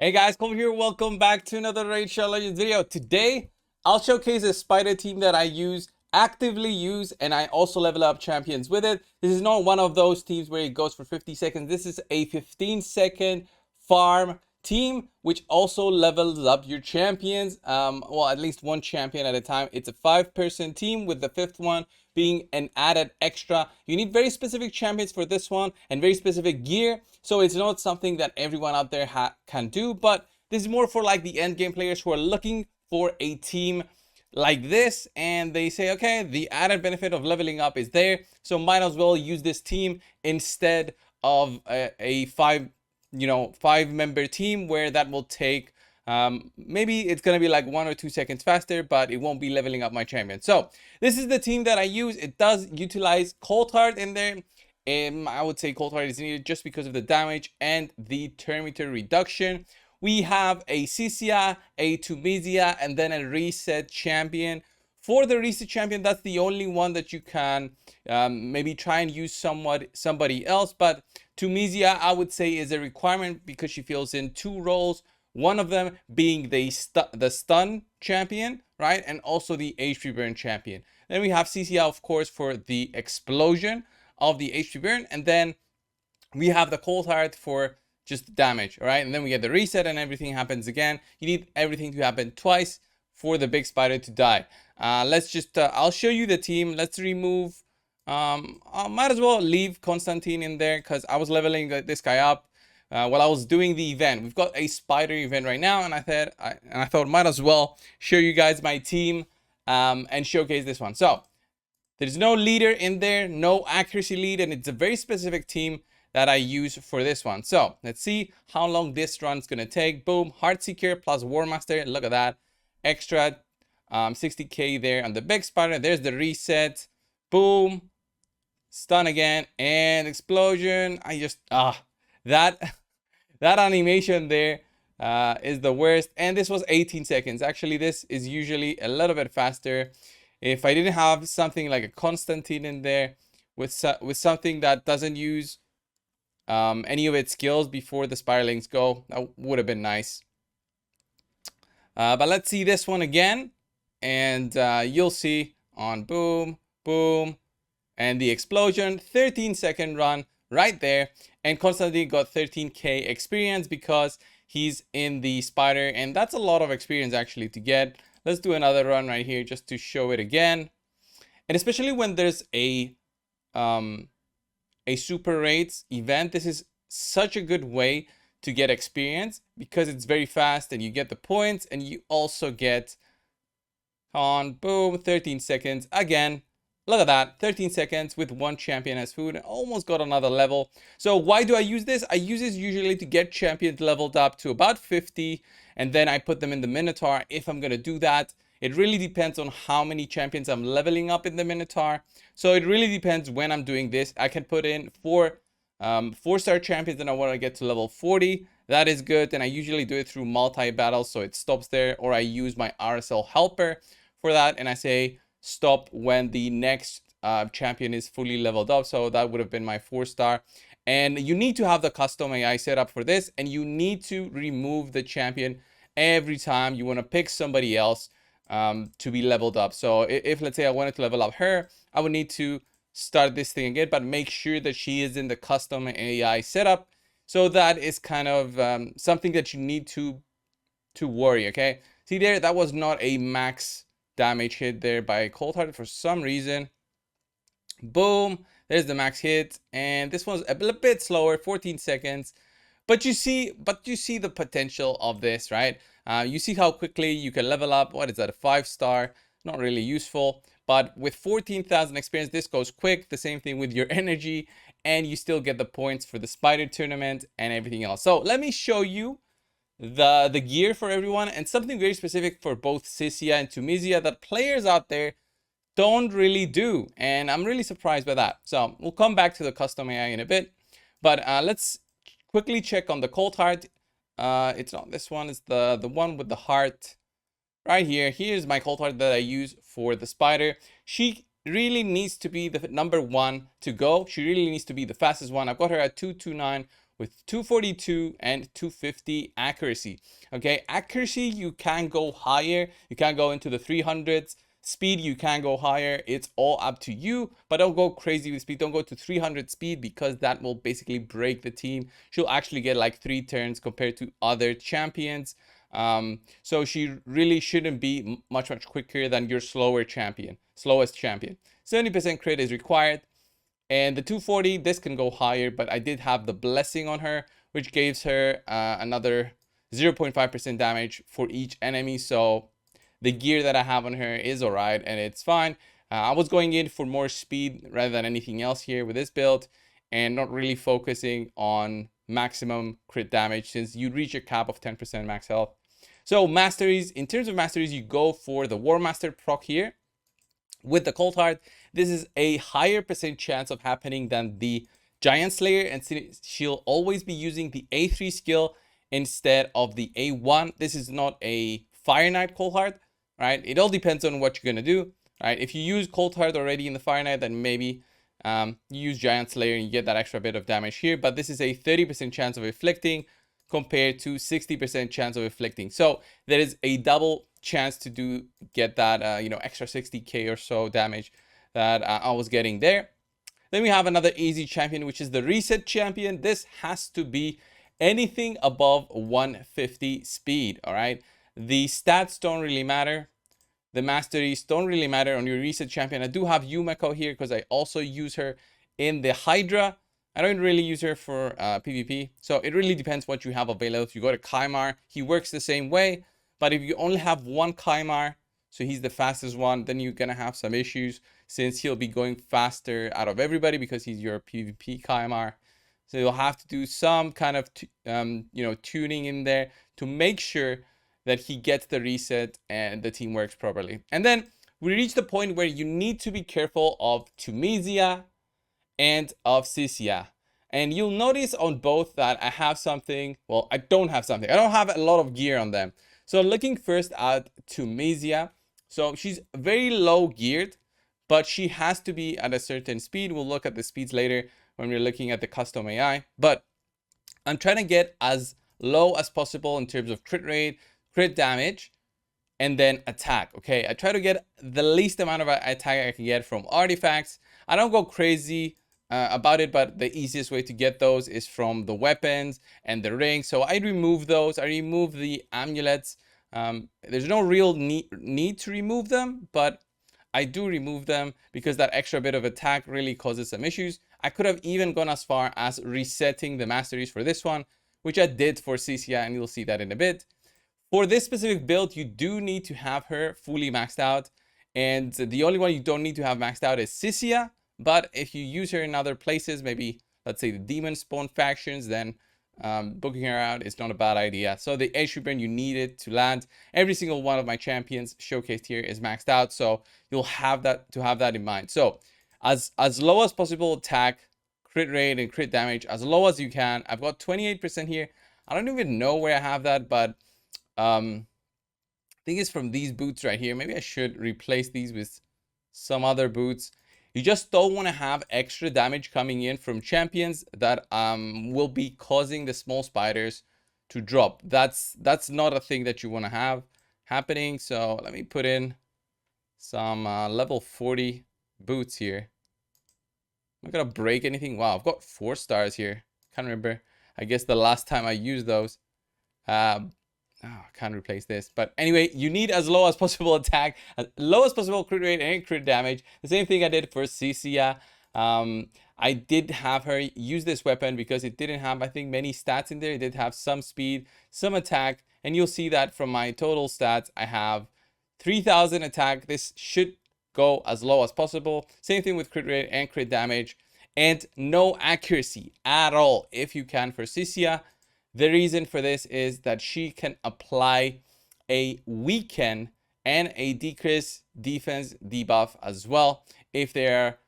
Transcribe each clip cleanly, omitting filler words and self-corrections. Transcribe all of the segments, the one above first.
Hey guys, Colby here. Welcome back to another Raid Shadow Legends video. Today, I'll showcase a spider team that I actively use, and I also level up champions with it. This is not one of those teams where it goes for 50 seconds. This is a 15-second farm team, which also levels up your champions. Well, at least one champion at a time. It's a 5-person team with the 5th one being an added extra. You need very specific champions for this one and very specific gear. So it's not something that everyone out there can do, but this is more for like the end game players who are looking for a team like this, and they say, okay, the added benefit of leveling up is there, so might as well use this team instead of a 5-member team where that will take maybe it's gonna be like 1 or 2 seconds faster, but it won't be leveling up my champion. So this is the team that I use. It does utilize Cold Heart in there. I would say Cold Heart is needed just because of the damage and the term meter reduction. We have a Cisia, a Tunisia, and then a reset champion. For the reset champion, that's the only one that you can maybe try and use somebody else. But Tunisia, I would say, is a requirement because she fills in 2 roles. One of them being the stun champion, right? And also the HP burn champion. Then we have Cisia, of course, for the explosion of the HP burn. And then we have the Cold Heart for just damage, all right? And then we get the reset and everything happens again. You need everything to happen twice for the big spider to die. Let's just, I'll show you the team. Let's remove, I might as well leave Constantine in there because I was leveling this guy up while I was doing the event. We've got a spider event right now, and I thought might as well show you guys my team and showcase this one. So there's no leader in there, no accuracy lead, and it's a very specific team that I use for this one. So let's see how long this run's gonna take. Boom, Heartseeker plus War Master. Look at that, extra 60k there on the big spider. There's the reset. Boom, stun again, and explosion. I just that that animation there is the worst. And this was 18 seconds. Actually, this is usually a little bit faster. If I didn't have something like a Constantine in there with something that doesn't use any of its skills before the spiralings go, that would have been nice. But let's see this one again, and you'll see on boom, boom, and the explosion, 13-second run right there. And Constantine got 13k experience because he's in the spider, and that's a lot of experience actually to get. Let's do another run right here just to show it again. And especially when there's a super raids event, this is such a good way to get experience because it's very fast and you get the points, and you also get on boom, 13 seconds again. Look at that, 13 seconds with 1 champion as food, and almost got another level. So why do I use this? I use this usually to get champions leveled up to about 50, and then I put them in the Minotaur if I'm gonna do that. It really depends on how many champions I'm leveling up in the Minotaur. So it really depends when I'm doing this. I can put in 4-star champions and I want to get to level 40. That is good, and I usually do it through multi-battles, so it stops there, or I use my RSL helper for that, and I say stop when the next champion is fully leveled up. So that would have been my 4-star. And you need to have the custom AI set up for this, and you need to remove the champion every time you want to pick somebody else to be leveled up. So if let's say I wanted to level up her, I would need to start this thing again, but make sure that she is in the custom AI setup. So that is kind of something that you need to worry. Okay, see there, that was not a max damage hit there by Cold Heart for some reason. Boom, there's the max hit, and this one's a bit slower, 14 seconds. But you see the potential of this, right? You see how quickly you can level up. What is that, a 5-star? Not really useful, but with 14,000 experience, this goes quick. The same thing with your energy, and you still get the points for the spider tournament and everything else. So let me show you the gear for everyone, and something very specific for both Cisia and Tunisia that players out there don't really do, and I'm really surprised by that. So we'll come back to the custom AI in a bit, but let's quickly check on the Cold Heart. It's not this one, it's the one with the heart right here. Here's my Cold Heart that I use for the spider. She really needs to be the number 1 to go. She really needs to be the fastest one. I've got her at 229 with 242 and 250 accuracy. Okay, accuracy, you can go higher. You can go into the 300s. Speed, you can go higher. It's all up to you, but don't go crazy with speed. Don't go to 300 speed because that will basically break the team. She'll actually get like 3 turns compared to other champions. So she really shouldn't be much quicker than your slowest champion. 70% crit is required. And the 240, this can go higher, but I did have the blessing on her, which gives her another 0.5% damage for each enemy. So the gear that I have on her is all right, and it's fine. I was going in for more speed rather than anything else here with this build, and not really focusing on maximum crit damage since you reach a cap of 10% max health. So masteries, in terms of masteries, you go for the War Master proc here. With the Cold Heart, this is a higher percent chance of happening than the Giant Slayer, and she'll always be using the A3 skill instead of the A1. This is not a Fire Knight Cold Heart, right? It all depends on what you're gonna do, right? If you use Cold Heart already in the Fire Knight, then maybe you use Giant Slayer and you get that extra bit of damage here. But this is a 30% chance of inflicting compared to 60% chance of inflicting. So there is a double chance to get that extra 60k or so damage that I was getting there. Then we have another easy champion, which is the Reset champion. This has to be anything above 150 speed. All right, the stats don't really matter. The masteries don't really matter on your Reset champion. I do have Yumeko here because I also use her in the Hydra. I don't really use her for PvP. So it really depends what you have available. If you go to Kaimar, he works the same way. But if you only have one Kaimar, so he's the fastest one, then you're going to have some issues since he'll be going faster out of everybody because he's your PvP Kaimar. So you'll have to do some kind of tuning in there to make sure that he gets the reset and the team works properly. And then we reach the point where you need to be careful of Tunisia and of Sisia. And you'll notice on both that I have something, well, I don't have something. I don't have a lot of gear on them. So looking first at Tunisia. So she's very low geared, but she has to be at a certain speed. We'll look at the speeds later when we're looking at the custom AI. But I'm trying to get as low as possible in terms of crit rate, crit damage, and then attack. Okay, I try to get the least amount of attack I can get from artifacts. I don't go crazy about it, but the easiest way to get those is from the weapons and the rings. So I remove those. I remove the amulets. There's no real need to remove them, but I do remove them because that extra bit of attack really causes some issues. I could have even gone as far as resetting the masteries for this one, which I did for Sisia, and you'll see that in a bit. For this specific build, you do need to have her fully maxed out, and the only one you don't need to have maxed out is Sisia. But if you use her in other places, maybe let's say the demon spawn factions, then booking her out is not a bad idea. So the Age Reborn, you need it to land. Every single one of my champions showcased here is maxed out, so you'll have that in mind. So as low as possible attack, crit rate, and crit damage, as low as you can. I've got 28% here. I don't even know where I have that, but I think it's from these boots right here. Maybe I should replace these with some other boots. You just don't want to have extra damage coming in from champions that will be causing the small spiders to drop. That's not a thing that you want to have happening. So let me put in some level 40 boots here. I'm not gonna break anything. Wow, I've got 4 stars here. Can't remember. I guess the last time I used those. I can't replace this. But anyway, you need as low as possible attack, as low as possible crit rate and crit damage. The same thing I did for Sisia. I did have her use this weapon because it didn't have, I think, many stats in there. It did have some speed, some attack, and you'll see that from my total stats, I have 3000 attack. This should go as low as possible. Same thing with crit rate and crit damage, and no accuracy at all if you can for Sisia. The reason for this is that she can apply a weaken and a decrease defense debuff as well if there are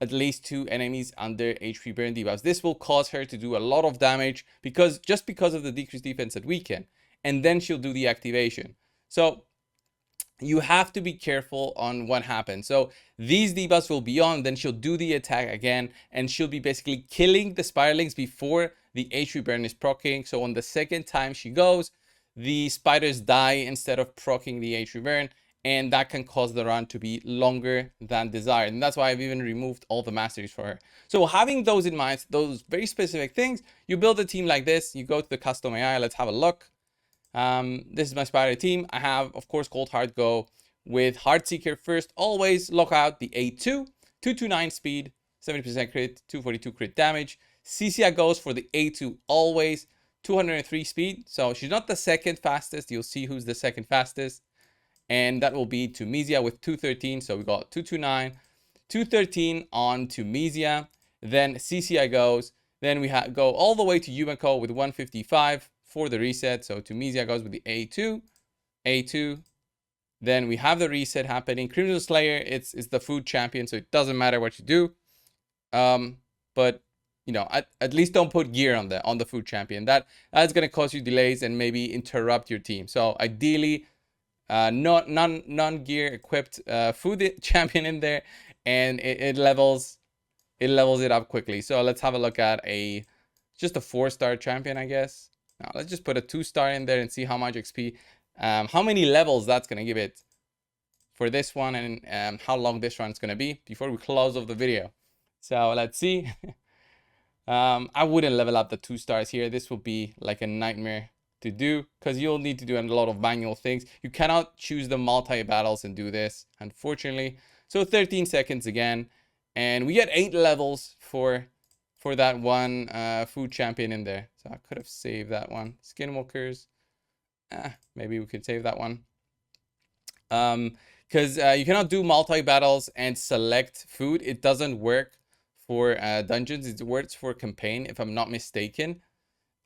at least 2 enemies under HP burn debuffs. This will cause her to do a lot of damage because of the decreased defense at weaken, and then she'll do the activation. So you have to be careful on what happens. So these debuffs will be on, then she'll do the attack again, and she'll be basically killing the spiralings before the HP burn is proccing. So on the second time she goes, the spiders die instead of proccing the HP burn, and that can cause the run to be longer than desired. And that's why I've even removed all the masteries for her. So having those in mind, those very specific things, you build a team like this, you go to the custom AI, let's have a look. This is my spider team. I have, of course, Cold Heart go with Heartseeker first. Always lock out the A2, 229 speed, 70% crit, 242 crit damage. Cecilia goes for the A2 always, 203 speed. So she's not the second fastest. You'll see who's the second fastest. And that will be Tunisia with 213. So we got 229, 213 on Tunisia. Then Cecilia goes. Then we go all the way to Yumiko with 155 for the reset. So Tunisia goes with the A2, A2. Then we have the reset happening. Crimson Slayer, it's the food champion, so it doesn't matter what you do. But you know, at least don't put gear on the food champion. That's gonna cause you delays and maybe interrupt your team. So ideally, non-gear equipped food champion in there, and it levels it up quickly. So let's have a look at just a 4-star champion, I guess. Now let's just put a 2-star in there and see how much XP, how many levels that's gonna give it for this one, and how long this run's gonna be before we close off the video. So let's see. I wouldn't level up the 2 stars here. This will be like a nightmare to do because you'll need to do a lot of manual things. You cannot choose the multi battles and do this, unfortunately. So 13 seconds again, and we get 8 levels for that one food champion in there. So I could have saved that one. Skinwalkers, maybe we could save that one. Because you cannot do multi battles and select food. It doesn't work for dungeons. It works for campaign, if I'm not mistaken.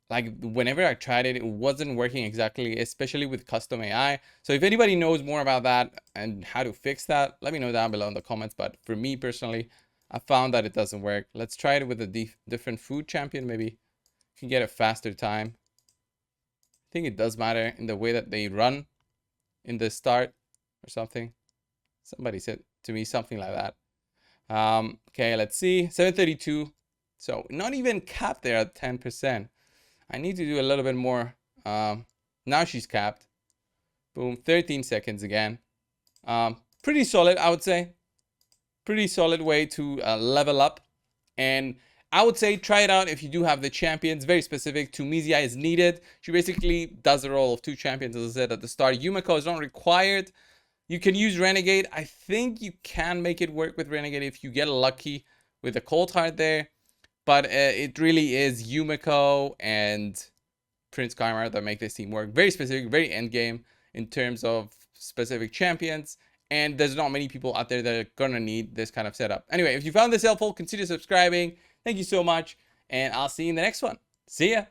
Like whenever I tried it, it wasn't working exactly, especially with custom AI. So if anybody knows more about that and how to fix that, let me know down below in the comments. But for me personally, I found that it doesn't work. Let's try it with a different food champion. Maybe you can get a faster time. I think it does matter in the way that they run in the start or something. Somebody said to me something like that. Okay, let's see. 732. So not even capped there at 10%. I need to do a little bit more. Now she's capped. Boom, 13 seconds again. Pretty solid, I would say. Pretty solid way to level up. And I would say try it out if you do have the champions. Very specific. Tunisia is needed. She basically does the role of 2 champions, as I said at the start. Yumiko is not required. You can use Renegade. I think you can make it work with Renegade if you get lucky with a Cold Heart there. But it really is Yumiko and Prince Karma that make this team work. Very specific, very end game in terms of specific champions. And there's not many people out there that are going to need this kind of setup. Anyway, if you found this helpful, consider subscribing. Thank you so much. And I'll see you in the next one. See ya.